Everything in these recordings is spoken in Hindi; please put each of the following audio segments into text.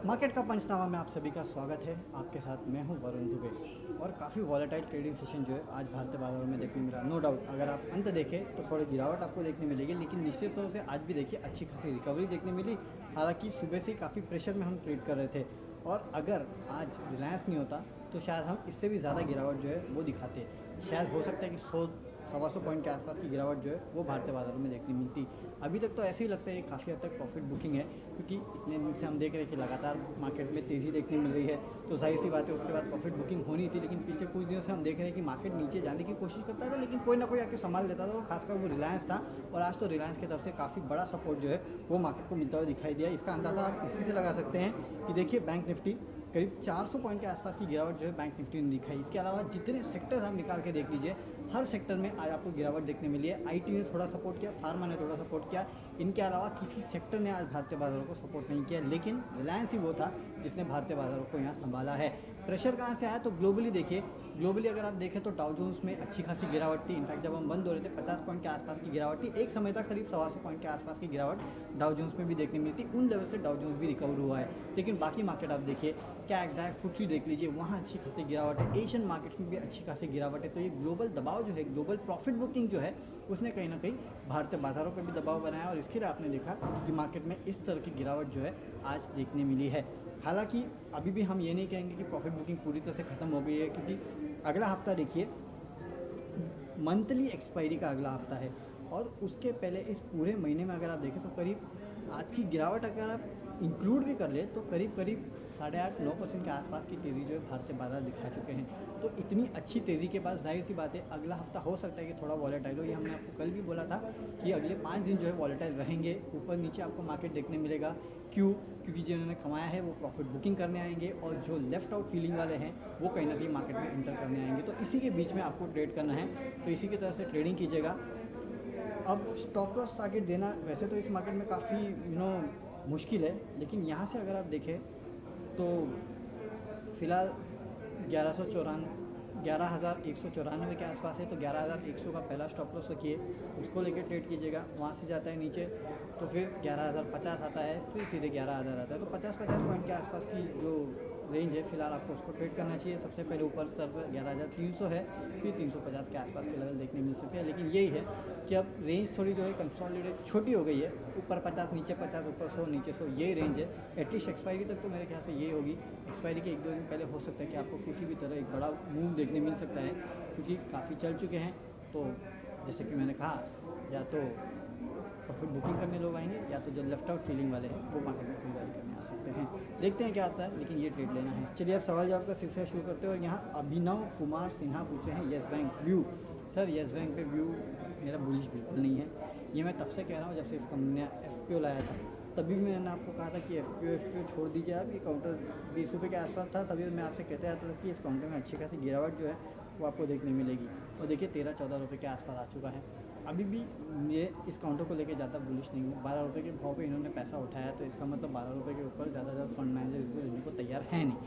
मार्केट का पंचनामा में आप सभी का स्वागत है। आपके साथ मैं हूं वरुण दुबे। और काफ़ी वॉलेटाइल ट्रेडिंग सेशन जो है आज भारतीय बाजारों में देखने मिला। नो डाउट अगर आप अंत देखें तो थोड़ी गिरावट आपको देखने मिलेगी, लेकिन निश्चित तौर से आज भी देखिए अच्छी खासी रिकवरी देखने मिली। हालांकि सुबह से काफ़ी प्रेशर में हम ट्रेड कर रहे थे, और अगर आज रिलायंस नहीं होता तो शायद हम इससे भी ज़्यादा गिरावट जो है वो दिखाते। शायद हो सकता है कि 100 सवा 100 पॉइंट के आसपास की गिरावट जो है वो भारतीय बाजारों में देखने मिलती। अभी तक तो ऐसे ही लगता है कि काफ़ी हद तक प्रॉफिट बुकिंग है, क्योंकि इतने दिन से हम देख रहे हैं कि लगातार मार्केट में तेज़ी देखने मिल रही है। तो जाहिर सी बात है उसके बाद प्रॉफिट बुकिंग होनी थी, लेकिन पिछले कुछ दिनों से हम देख रहे हैं कि मार्केट नीचे जाने की कोशिश करता था, लेकिन कोई ना कोई आके संभाल लेता था, और खासकर वो रिलायंस था। और आज तो रिलायंस की तरफ से काफ़ी बड़ा सपोर्ट जो है वो मार्केट को मिलता हुआ दिखाई दिया। इसका अंदाज़ा आप इसी से लगा सकते हैं कि देखिए बैंक निफ्टी करीब 400 पॉइंट के आसपास की गिरावट जो है बैंक निफ्टी ने दिखाई। इसके अलावा जितने सेक्टर्स आप निकाल के देख लीजिए, हर सेक्टर में आज आपको गिरावट देखने मिली है। आईटी ने थोड़ा सपोर्ट किया, फार्मा ने थोड़ा सपोर्ट किया। इनके अलावा किसी सेक्टर ने आज भारतीय बाजारों को सपोर्ट नहीं किया, लेकिन रिलायंस ही वो था जिसने भारतीय बाजारों को यहाँ संभाला है। प्रेशर कहाँ से आया तो ग्लोबली देखिए, ग्लोबली अगर आप देखें तो डाउ जोन्स में अच्छी खासी गिरावट थी। इनफैक्ट जब हम बंद हो रहे थे 50 पॉइंट के आसपास की गिरावट थी। एक समय तक करीब 125 पॉइंट के आसपास की गिरावट डाउ जोन्स में भी देखने मिली थी। उन लेवल से डाउ जोन्स भी रिकवर हुआ है। लेकिन बाकी मार्केट आप देखिए, कैक डाक फुट्सी देख लीजिए, वहाँ अच्छी खासी गिरावट है। एशियन मार्केट्स में भी अच्छी खासी गिरावट है। तो ये ग्लोबल दबाव जो है, ग्लोबल प्रॉफिट बुकिंग जो है, उसने कहीं ना कहीं भारतीय बाजारों पर भी दबाव बनाया, और इसके लिए आपने देखा कि मार्केट में इस तरह की गिरावट जो है आज देखने मिली है। हालांकि अभी भी हम ये नहीं कहेंगे कि प्रॉफिट बुकिंग पूरी तरह से ख़त्म हो गई है, क्योंकि अगला हफ्ता देखिए मंथली एक्सपायरी का अगला हफ्ता है, और उसके पहले इस पूरे महीने में अगर आप देखें तो करीब आज की गिरावट अगर आप इंक्लूड भी कर ले तो करीब करीब 8.5-9% के आसपास की तेज़ी जो है भारतीय बाजार दिखा चुके हैं। तो इतनी अच्छी तेज़ी के बाद जाहिर सी बात है अगला हफ्ता हो सकता है कि थोड़ा वॉलेटाइल हो। ये हमने आपको कल भी बोला था कि अगले 5 दिन जो है वॉलेटाइल रहेंगे, ऊपर नीचे आपको मार्केट देखने मिलेगा। क्यों? क्योंकि जिन्होंने कमाया है वो प्रॉफिट बुकिंग करने आएंगे, और जो लेफ्ट आउट फीलिंग वाले हैं वो कहीं ना कहीं मार्केट में इंटर करने आएंगे। तो इसी के बीच में आपको ट्रेड करना है, तो इसी की तरह से ट्रेडिंग कीजिएगा। अब स्टॉप लॉस टारगेट देना वैसे तो इस मार्केट में काफ़ी मुश्किल है, लेकिन यहाँ से अगर आप देखें तो फ़िलहाल 11,194 के आसपास है। तो 11,100 का पहला स्टॉप लॉस रखिए, उसको लेके ट्रेड कीजिएगा। वहाँ से जाता है नीचे तो फिर 11,050 आता है, फिर सीधे 11,000 आता है। तो 50-50 पॉइंट के आसपास की जो रेंज है फिलहाल आपको उसको ट्रेड करना चाहिए। सबसे पहले ऊपर स्तर पर 11,300 है, फिर 350 के आसपास के लेवल देखने मिल सकते हैं। लेकिन यही है कि अब रेंज थोड़ी जो है कंसोलिडेट छोटी हो गई है। ऊपर 50, नीचे 50, ऊपर 100, नीचे 100, यही रेंज है। एटलीस्ट एक्सपायरी तक तो मेरे ख्याल से यही होगी। एक्सपायरी के 1-2 दिन पहले हो सकता है कि आपको किसी भी तरह एक बड़ा मूव देखने मिल सकता है, क्योंकि काफ़ी चल चुके हैं। तो जैसे कि मैंने कहा, या तो प्रॉफिट बुकिंग करने लोग आएंगे, या तो जो लेफ्ट आउट फीलिंग वाले हैं वो मार्केट में खरीदारी करने आ सकते हैं। देखते हैं क्या आता है, लेकिन ये ट्रेड लेना है। चलिए अब सवाल जवाब का सिलसिला शुरू करते हैं। और यहाँ अभिनव कुमार सिन्हा पूछे हैं yes bank view. Sir yes bank पे व्यू मेरा बुलिश बिल्कुल नहीं है। ये मैं तब से कह रहा हूँ जब से इस कंपनी ने एफ लाया था। तभी मैंने आपको कहा था कि एफ छोड़ दीजिए आप, ये काउंटर 20 रुपये के आसपास था। तभी मैं आपसे कहते आता था कि इस काउंटर में अच्छी खासी गिरावट जो है वो आपको देखने मिलेगी। और देखिए 13-14 रुपये के आसपास आ चुका है। अभी भी ये इस काउंटर को लेकर ज़्यादा बुलिश नहीं हूँ। 12 रुपये के भाव पे इन्होंने पैसा उठाया, तो इसका मतलब 12 रुपये के ऊपर ज़्यादा फंड मैनेजर इसको लेने को तैयार है नहीं,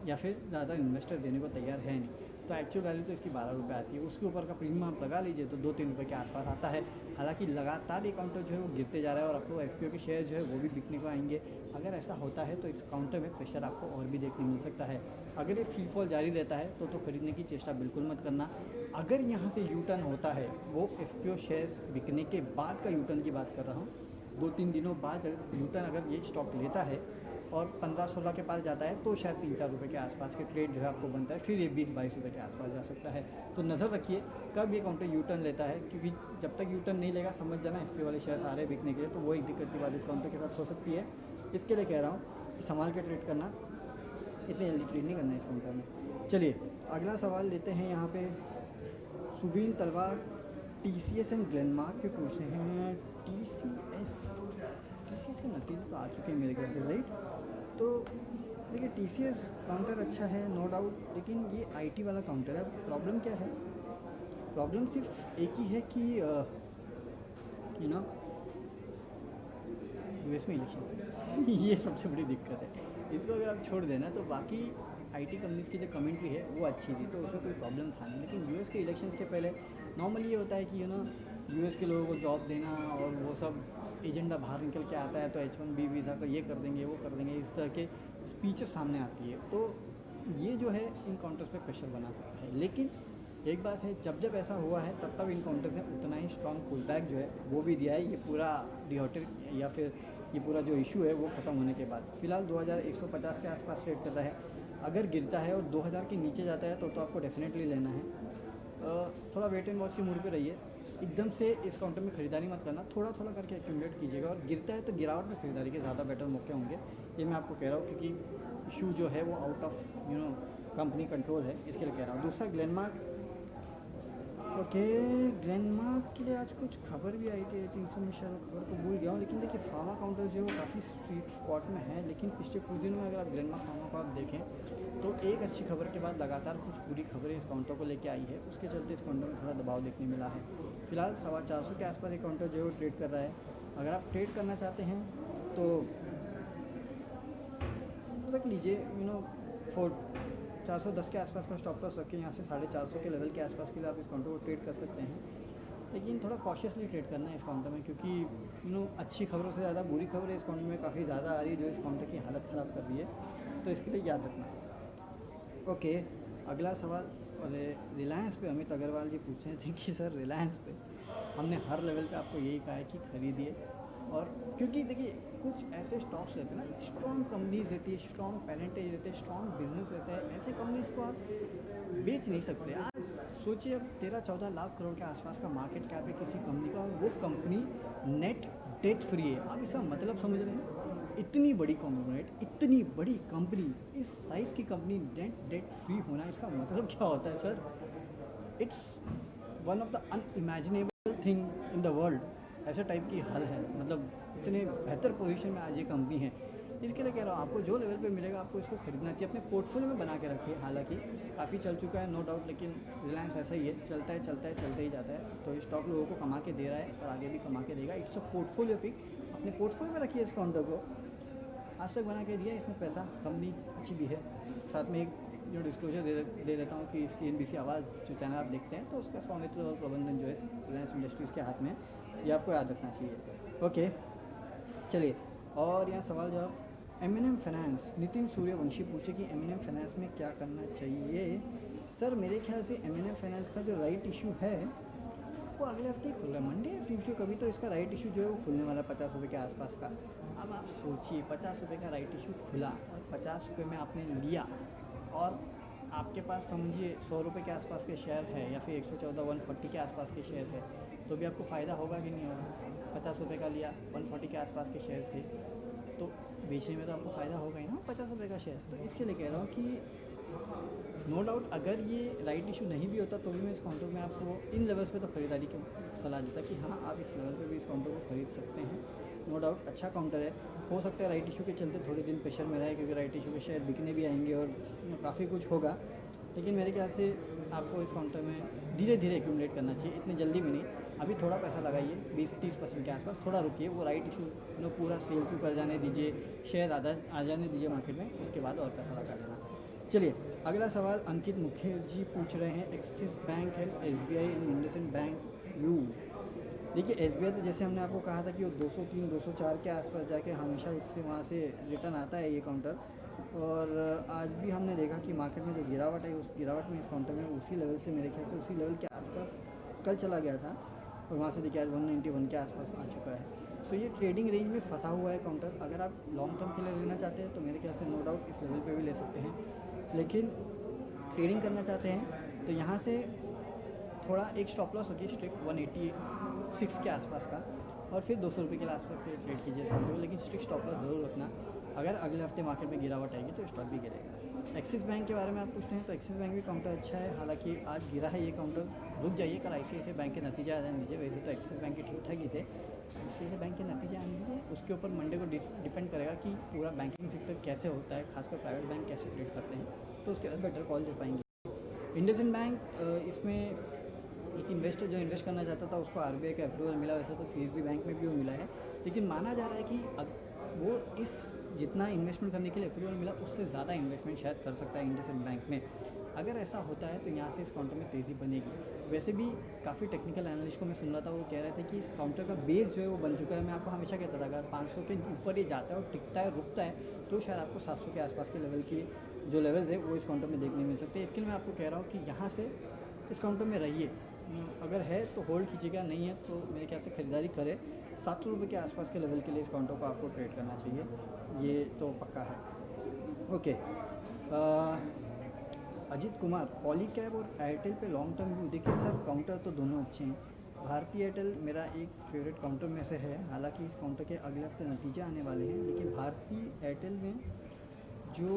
या फिर ज़्यादा इन्वेस्टर देने को तैयार है नहीं। तो एक्चुअल वैल्यू तो इसकी 12 रुपये आती है। उसके ऊपर का प्रीमियम आप लगा लीजिए तो 2-3 रुपये के आसपास आता है। हालांकि लगातार ये काउंटर जो है वो गिरते जा रहा है, और आपको एफ के शेयर जो है वो भी बिकने को आएंगे। अगर ऐसा होता है तो इस काउंटर में प्रेशर आपको और भी देखने मिल सकता है। अगर ये फ्री फॉल जारी रहता है तो खरीदने की चेष्टा बिल्कुल मत करना। अगर यहाँ से यू टर्न होता है, वो एफ शेयर्स बिकने के बाद का यू टर्न की बात कर रहा हूँ, 2-3 दिनों बाद यू टर्न अगर ये स्टॉक लेता है और 15-16 के पास जाता है, तो शायद 3-4 रुपये के आसपास के ट्रेड जो है आपको बनता है। फिर ये 20-22 रुपये के आसपास जा सकता है। तो नज़र रखिए कब ये काउंटर यू टर्न लेता है, क्योंकि जब तक यू टर्न नहीं लेगा समझ जाना एफ वाले शेयर आ रहे बिकने के लिए, तो वो एक दिक्कत की बात इस काउंटर के साथ हो सकती है। इसके लिए कह रहा हूँ कि संभाल के ट्रेड करना, इतनी जल्दी ट्रेड नहीं करना है इस काउंटर में। चलिए अगला सवाल लेते हैं। यहाँ पे सुबीन तलवार TCS एंड ग्लेनमार्क के पूछ रहे हैं। TCS के नतीजे तो आ चुके हैं मेरे ख्याल से, राइट? तो देखिए TCS काउंटर अच्छा है नो डाउट, लेकिन ये IT वाला काउंटर है। प्रॉब्लम क्या है? प्रॉब्लम सिर्फ एक ही है कि यू नो यूएस में इलेक्शन ये सबसे बड़ी दिक्कत है। इसको अगर आप छोड़ देना तो बाकी IT कंपनीज़ की जो कमेंट्री है वो अच्छी थी, तो उसमें कोई प्रॉब्लम था नहीं। लेकिन यूएस के इलेक्शंस के पहले नॉर्मली ये होता है कि यूएस के लोगों को जॉब देना और वो सब एजेंडा बाहर निकल के आता है, तो H1B वीज़ा का ये कर देंगे वो कर देंगे, इस तरह के स्पीचेस सामने आती है, तो ये जो है इन काउंटर्स पे प्रेशर बना सकता है। लेकिन एक बात है, जब जब ऐसा हुआ है तब तब इन काउंटर्स ने उतना ही स्ट्रॉन्ग पुल बैक जो है वो भी दिया है, ये पूरा डिहॉटर या फिर ये पूरा जो इशू है वो ख़त्म होने के बाद। फिलहाल 2150 के आसपास ट्रेड कर रहा है। अगर गिरता है और 2000 के नीचे जाता है तो आपको डेफिनेटली लेना है। थोड़ा वेट एंड वॉच की मूड पे रहिए, एकदम से इस काउंटर में खरीदारी मत करना, थोड़ा थोड़ा करके एक्यूमुलेट कीजिएगा, और गिरता है तो गिरावट में खरीदारी के ज़्यादा बेटर मौके होंगे, ये मैं आपको कह रहा हूँ, क्योंकि इशू जो है वो आउट ऑफ कंपनी कंट्रोल है, इसके लिए कह रहा हूँ। दूसरा ग्लेनमार्क, ओके, ग्लेनमार्क के लिए आज कुछ खबर भी आई थी, 300 में शायद खबर को भूल गया हूँ, लेकिन देखिए फार्मा काउंटर जो है वो काफ़ी स्वीट स्पॉट में है, लेकिन पिछले कुछ दिनों में अगर आप ग्लेनमार्क फार्मा को आप देखें तो एक अच्छी खबर के बाद लगातार कुछ बुरी खबरें इस काउंटर को लेके आई है, उसके चलते इस काउंटर में थोड़ा दबाव देखने मिला है। फिलहाल 450 के आसपास एक काउंटर जो है वो ट्रेड कर रहा है। अगर आप ट्रेड करना चाहते हैं तो रख लीजिए, 410 के आसपास का स्टॉप लॉस रखें, यहाँ से 450 के लेवल के आसपास के लिए आप इस काउंटर को ट्रेड कर सकते हैं। लेकिन थोड़ा कॉशियसली ट्रेड करना है इस काउंटर में, क्योंकि अच्छी खबरों से ज़्यादा बुरी खबरें इस काउंटर में काफ़ी ज़्यादा आ रही है, जो इस काउंटर की हालत ख़राब कर रही है, तो इसके लिए याद रखना। ओके, अगला सवाल रिलायंस पे अमित अग्रवाल जी पूछ रहे थे कि सर रिलायंस पे हमने हर लेवल पे आपको यही कहा है कि खरीदिए, और क्योंकि देखिए कुछ ऐसे स्टॉक्स रहते हैं ना, स्ट्रॉन्ग कंपनीज रहती है, स्ट्रॉन्ग पेरेंटेज रहते हैं, स्ट्रॉन्ग बिजनेस रहता है, ऐसे कंपनीज को आप बेच नहीं सकते। आज सोचिए, अब 13-14 लाख करोड़ के आसपास का मार्केट कैप है किसी कंपनी का, और वो कंपनी नेट डेट फ्री है। आप इसका मतलब समझ रहे हैं? इतनी बड़ी कॉन्ग्लोमरेट, इतनी बड़ी कंपनी, इस साइज़ की कंपनी नेट डेट फ्री होना, इसका मतलब क्या होता है sir? It's one of the unimaginable thing in the world. ऐसे टाइप की हल है, मतलब इतने बेहतर पोजीशन में आज ये कंपनी है। इसके लिए कह रहा हूँ, आपको जो लेवल पे मिलेगा आपको इसको खरीदना चाहिए, अपने पोर्टफोलियो में बना के रखिए। हालांकि काफ़ी चल चुका है नो डाउट, लेकिन रिलायंस ऐसा ही है, चलता है चलता है चलते ही जाता है। तो स्टॉक लोगों को कमा के दे रहा है और आगे भी कमा के देगा। इट्स अ पोर्टफोलियो पिक, अपने पोर्टफोलियो में रखिए इस काउंटर को। आज तक बना के दिया इसने पैसा, कंपनी अच्छी भी है। साथ में एक जो डिस्क्लोजर दे देता हूँ कि CNBC आवाज़ जो चैनल आप देखते हैं, तो उसका स्वामित्व और प्रबंधन जो है रिलायंस इंडस्ट्रीज़ के हाथ में, ये आपको याद रखना चाहिए। ओके, चलिए, और यहाँ सवाल जवाब। M&M फाइनेंस, नितिन सूर्यवंशी पूछे कि M&M फाइनेंस में क्या करना चाहिए। सर मेरे ख्याल से M&M फाइनेंस का जो राइट इशू है वो अगले हफ्ते ही खुल रहा है, मंडे या ट्यूसडे कभी, तो इसका राइट इशू जो है वो खुलने वाला है 50 रुपये के आसपास का। अब आप सोचिए, 50 रुपये का राइट इशू खुला और 50 रुपये में आपने लिया, और आपके पास समझिए 100 रुपये के आसपास के शेयर है, या फिर 114-140 के आसपास के शेयर है, तो भी आपको फ़ायदा होगा कि नहीं होगा? 50 रुपये का लिया, 140 के आसपास के शेयर थे, तो बेचने में तो आपको फ़ायदा होगा ही ना 50 रुपये का शेयर। तो इसके लिए कह रहा हूँ कि नो डाउट अगर ये राइट इशू नहीं भी होता तो भी मैं इस काउंटर में आपको इन लेवल्स पे तो ख़रीदारी की सलाह देता कि हाँ, आप इस लेवल पे भी इस काउंटर को खरीद सकते हैं। नो डाउट अच्छा काउंटर है। हो सकता है राइट इशू के चलते थोड़े दिन प्रेशर में रहे, क्योंकि राइट इशू के शेयर बिकने भी आएंगे और काफ़ी कुछ होगा, लेकिन मेरे ख्याल से आपको इस काउंटर में धीरे धीरे एक्यूमुलेट करना चाहिए, इतनी जल्दी भी नहीं। अभी थोड़ा पैसा लगाइए, 20-30% के आसपास, थोड़ा रुकिए, वो राइट इशू पूरा सेल क्यों कर जाने दीजिए, शेयर आ जाने दीजिए मार्केट में, उसके बाद और पैसा लगा लेना। चलिए, अगला सवाल अंकित मुखर्जी पूछ रहे हैं, axis bank and SBI and IndusInd bank you. देखिए SBI तो जैसे हमने आपको कहा था कि वो 203-204 के आसपास जाके हमेशा उससे वहाँ से रिटर्न आता है ये काउंटर, और आज भी हमने देखा कि मार्केट में जो गिरावट है, उस गिरावट में इस काउंटर में उसी लेवल से, मेरे ख्याल से उसी लेवल के आसपास कल चला गया था, और वहाँ से देखिए आज 191 के आसपास आ चुका है। तो ये ट्रेडिंग रेंज में फंसा हुआ है काउंटर। अगर आप लॉन्ग टर्म के लिए लेना चाहते हैं तो मेरे ख्याल से नो डाउट इस लेवल पे भी ले सकते हैं, लेकिन ट्रेडिंग करना चाहते हैं तो यहाँ से थोड़ा एक स्टॉप लॉस होगी स्ट्रिक्ट 186 के आसपास का, और फिर 200 रुपये के आसपास फिर ट्रेड कीजिए इस काउंटर को, लेकिन स्ट्रिक्ट स्टॉप लॉस ज़रूर रखना। अगर अगले हफ्ते मार्केट में गिरावट आएगी तो स्टॉक भी गिरेगा। एक्सिस बैंक के बारे में आप पूछते हैं तो एक्सिस बैंक भी काउंटर अच्छा है, हालांकि आज गिरा है ये काउंटर, रुक जाइए, कल ICICI बैंक के नतीजे आ जाने दीजिए। वैसे तो एक्सिस बैंक के ठीक ठाक ही थे, ICICI बैंक के नतीजे आने दीजिए, उसके ऊपर मंडे को डिपेंड करेगा कि पूरा बैंकिंग सेक्टर कैसे होता है, खासकर प्राइवेट बैंक कैसे ट्रेड करते हैं, तो उसके बाद बेटर कॉल दे पाएंगे। इंडसइंड बैंक, इसमें एक इन्वेस्टर जो इन्वेस्ट करना चाहता था उसको RBI का अप्रूवल मिला, वैसे तो CSB बैंक में भी वो मिला है, लेकिन माना जा रहा है कि वो इस जितना इन्वेस्टमेंट करने के लिए अप्रूवल मिला उससे ज़्यादा इन्वेस्टमेंट शायद कर सकता है इंडसइंड बैंक में। अगर ऐसा होता है तो यहाँ से इस काउंटर में तेज़ी बनेगी। वैसे भी काफ़ी टेक्निकल एनालिस्ट को मैं सुन रहा था, वो कह रहे थे कि इस काउंटर का बेस जो है वो बन चुका है। मैं आपको हमेशा कहता था अगर 500 के ऊपर ये जाता है और टिकता है, रुकता है, तो शायद आपको 700 के आसपास के लेवल की जो लेवल्स है वो इस काउंटर में देखने मिल सकते हैं। इसके लिए मैं आपको कह रहा हूँ कि यहाँ से इस काउंटर में रहिए, अगर है तो होल्ड कीजिएगा, नहीं है तो मेरे ख्याल से खरीदारी करें। 700 रुपये के आसपास के लेवल के लिए इस काउंटर को आपको ट्रेड करना चाहिए, ये तो पक्का है। ओके, अजीत कुमार, पॉलीकैब और एयरटेल पे लॉन्ग टर्म व्यू। देखिए सर, काउंटर तो दोनों अच्छे हैं। भारतीय एयरटेल मेरा एक फेवरेट काउंटर में से है, हालांकि इस काउंटर के अगले हफ्ते नतीजे आने वाले हैं, लेकिन भारतीय एयरटेल में जो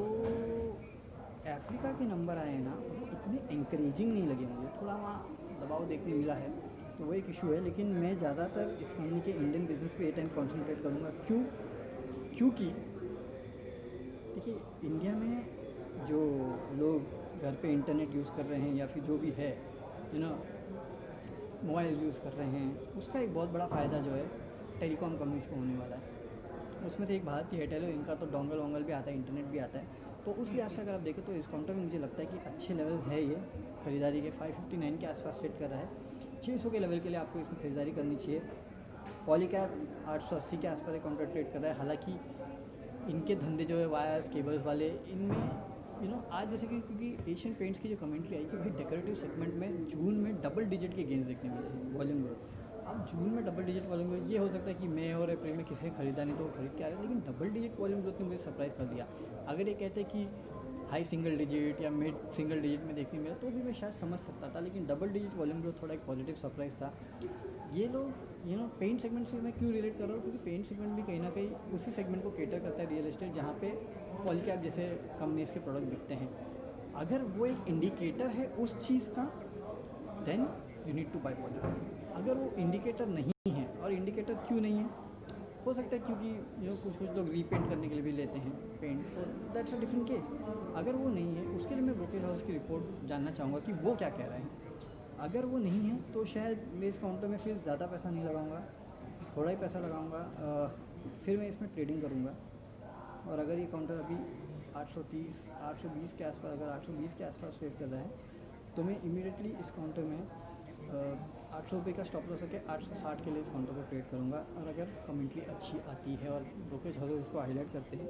अफ्रीका के नंबर आए हैं ना, वो इतने इंकरेजिंग नहीं लगे मुझे। थोड़ा वहाँ दबाव देखने मिला है, तो वो एक इशू है। लेकिन मैं ज़्यादातर इस कंपनी के इंडियन बिजनेस पे ये टाइम कॉन्सेंट्रेट करूँगा। क्योंकि देखिए, इंडिया में जो लोग घर पे इंटरनेट यूज़ कर रहे हैं या फिर जो भी है मोबाइल यूज़ कर रहे हैं, उसका एक बहुत बड़ा फ़ायदा जो है टेलीकॉम कंपनीज़ को होने वाला है। उसमें से एक भारतीय एयरटेल है, इनका तो डोंगल वोंगल भी आता है, इंटरनेट भी आता है। तो उस लिहाज से अगर आप देखें तो इस काउंटर में मुझे लगता है कि अच्छे लेवल्स है ये खरीदारी के। 559 के आसपास सेट कर रहा है। 600 के लेवल के लिए आपको इसमें खरीदारी करनी चाहिए। पॉलीकैब 880 के आसपास एक काउंटर ट्रेड कर रहा है। हालांकि इनके धंधे जो है वायर्स केबल्स वाले, इनमें आज जैसे कि क्योंकि एशियन पेंट्स की जो कमेंट्री आई कि भाई डेकोरेटिव सेगमेंट में जून में डबल डिजिट के गेंस देखने मिले हैं, वॉल्यूम ग्रोथ। अब जून में डबल डिजिट वॉल्यूम ग्रोथ, ये हो सकता है कि मई और अप्रैल में किसी ने खरीदा नहीं तो वो खरीद के आ रहे, लेकिन डबल डिजिट वॉल्यूम ग्रोथ ने मुझे सरप्राइज़ कर दिया। अगर ये कहते कि हाई सिंगल डिजिट या मिड सिंगल डिजिट में देखने मिला तो भी मैं शायद समझ सकता था, लेकिन डबल डिजिट वॉल्यूम ग्रोथ थोड़ा एक पॉजिटिव सरप्राइज़ था। ये लोग पेंट सेगमेंट से मैं क्यों रिलेट कर रहा हूँ, क्योंकि पेंट सेगमेंट भी कहीं ना कहीं उसी सेगमेंट को केटर करता है, रियल एस्टेट, जहाँ पे पॉलीकैब जैसे कंपनीज़ के प्रोडक्ट बिकते हैं। अगर वो एक इंडिकेटर है उस चीज़ का, then you need to buy Polycab. अगर वो इंडिकेटर नहीं है, और इंडिकेटर क्यों नहीं है, हो सकता है क्योंकि कुछ लोग रीपेंट करने के लिए भी लेते हैं पेंट, तो दैट्स अ डिफरेंट केस। अगर वो नहीं है, उसके लिए मैं ब्रोकरेज हाउस की रिपोर्ट जानना चाहूँगा कि वो क्या कह रहे हैं। अगर वो नहीं है तो शायद मैं इस काउंटर में फिर ज़्यादा पैसा नहीं लगाऊंगा, थोड़ा ही पैसा लगाऊंगा, फिर मैं इसमें ट्रेडिंग करूंगा। और अगर ये काउंटर अभी 830 820 के आसपास, अगर 820 के आसपास ट्रेड कर रहा है, तो मैं इमीडिएटली इस काउंटर में 800 रुपये का स्टॉप लॉस होकर 860 के लिए इस काउंटर को ट्रेड करूंगा। और अगर कमेंट्री अच्छी आती है और ब्रोकरेज हाउस इसको हाईलाइट करते हैं,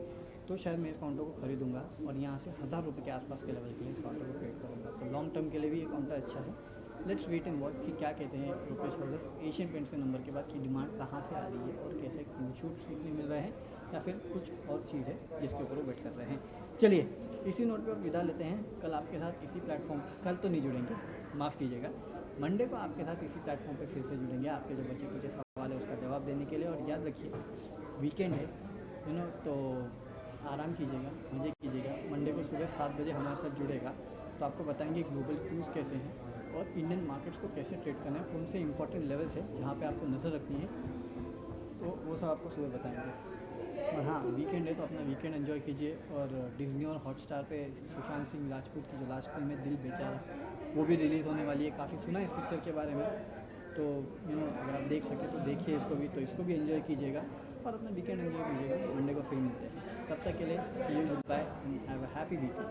तो शायद मैं इस काउंटर को खरीदूंगा और यहाँ से 1000 रुपये के आसपास के लेवल के लिए इस काउंटर को ट्रेड करूँगा। तो लॉन्ग टर्म के लिए भी ये काउंटर अच्छा है। लेट्स वेट एंड वॉच कि क्या कहते हैं ब्रोकरेज हाउसेस एशियन पेंट्स के नंबर के बाद की डिमांड कहाँ से आ रही है और कैसे छूट सीखने मिल रहे हैं, या फिर कुछ और चीज़ है जिसके ऊपर वो वेट कर रहे हैं। चलिए, इसी नोट पर विदा लेते हैं। कल आपके साथ इसी प्लेटफॉर्म, कल तो नहीं जुड़ेंगे, माफ़ कीजिएगा, मंडे को आपके साथ इसी प्लेटफॉर्म पे फिर से जुड़ेंगे, आपके जो बच्चे कुछ सवाल है उसका जवाब देने के लिए। और याद रखिए, वीकेंड है तो आराम कीजिएगा, मज़े कीजिएगा। मंडे को सुबह 7 बजे हमारे साथ जुड़ेगा तो आपको बताएंगे ग्लोबल क्रूज़ कैसे हैं और इंडियन मार्केट्स को कैसे ट्रेड करना है, कौन से इंपॉर्टेंट लेवल्स है जहाँ पे आपको नज़र रखनी है, तो वो सब आपको सुबह बताएंगे। और हाँ, वीकेंड है तो अपना वीकेंड एंजॉय कीजिए। और डिज्नी और हॉटस्टार पे सुशांत सिंह राजपूत की जो लास्ट फिल्म है दिल बेचारा, वो भी रिलीज़ होने वाली है। काफ़ी सुना है इस पिक्चर के बारे में, तो अगर आप देख सकें तो देखिए इसको भी, तो इसको भी एंजॉय कीजिएगा और अपना वीकेंड एंजॉय कीजिएगा। मंडे को फिर मिलते हैं, तब तक के लिए see you, goodbye and have a happy weekend.